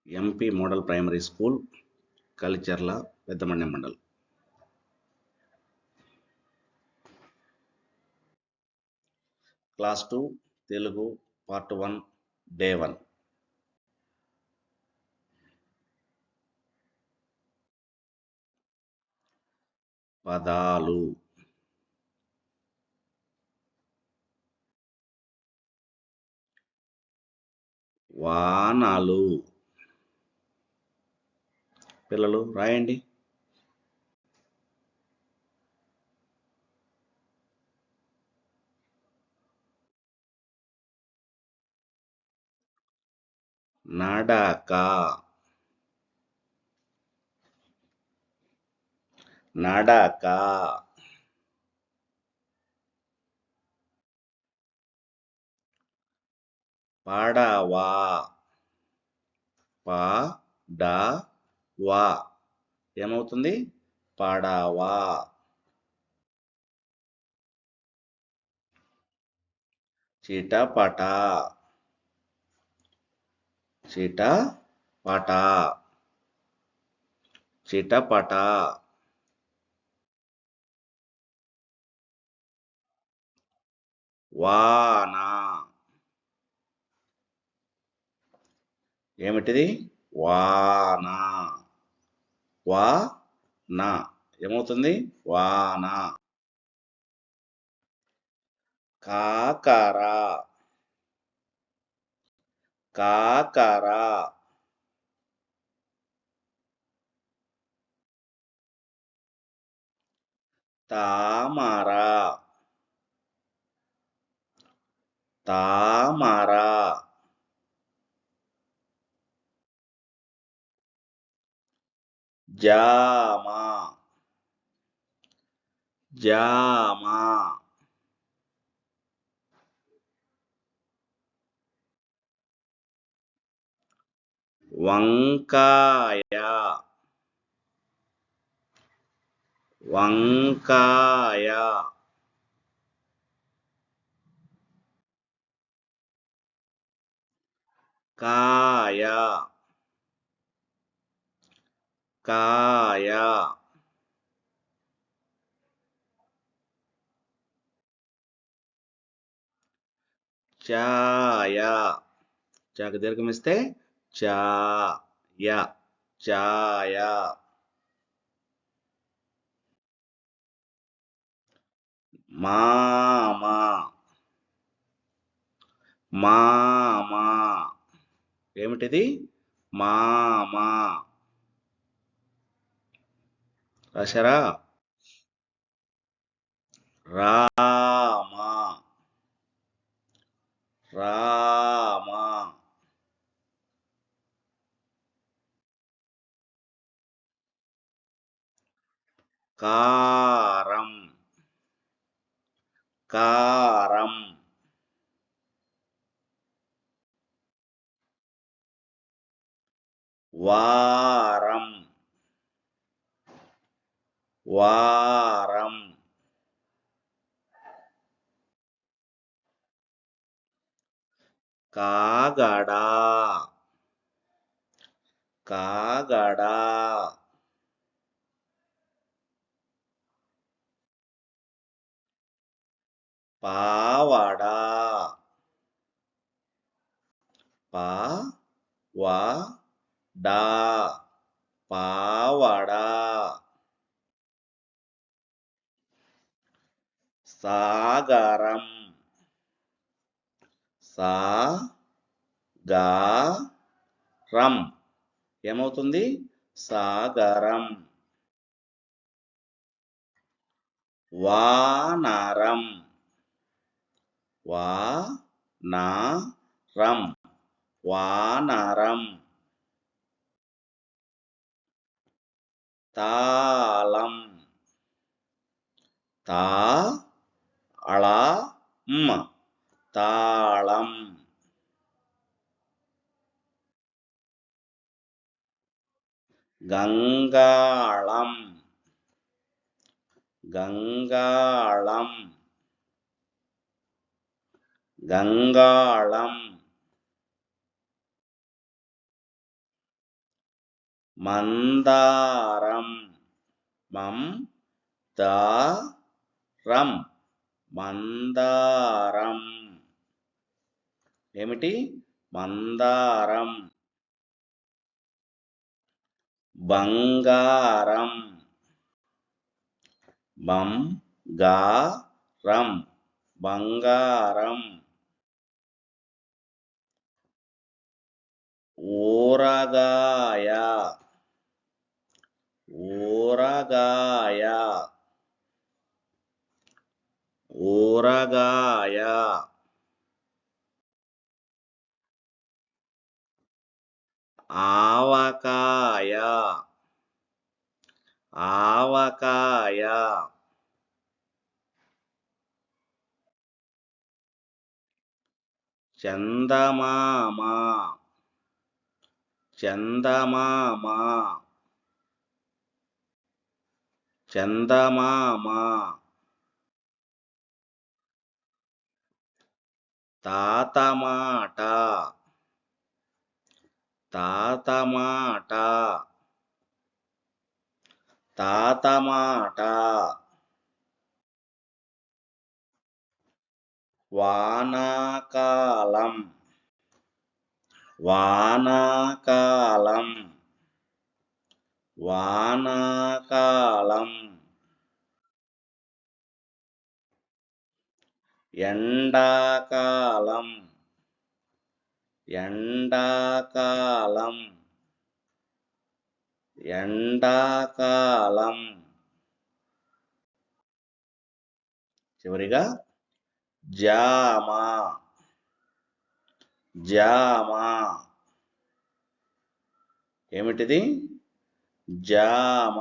MP model primary school, Kalicherla, Peddamanyam mandal. Class 2 Telugu part 1 day 1. పదాలు. వానలు. పిల్లలు రాయండి. నడక. నడక. పడవ. పడవ ఏమవుతుంది? పడవ. చిటపట. చిటపట. చిటపట. వాన. ఏమిటిది? వాన. వాన ఏమవుతుంది? వాన. కాకర. కాకర. తామర. తామర. జామ. జామ. వంకాయ. వంకాయ. కాయ. కాయ. ఛాయ. చాకు దీర్ఘమిస్తే ఛాయ. ఛాయ. మామ. మామ ఏమిటిది? మామ. రాశారా? రామ. రామ. కారం. కారం. వారం. వారం. కాగడ. కాగడ. పావడ. పావడ. పావడ. సాగరం. సాగరం ఏమవుతుంది? సాగరం. వానరం. వానరం. వానరం. తాళం. తాళం. తాళం. గంగాళం. గంగాళం. గంగాళం. మందారం దారం మందారం ఏమిటి మందారం బంగారం బంగారం ఊరగాయ ఆవకాయ చందమామ తాతమాట వానాకాలం ఎండాకాలం చివరిగా జామ ఏమిటిది జామ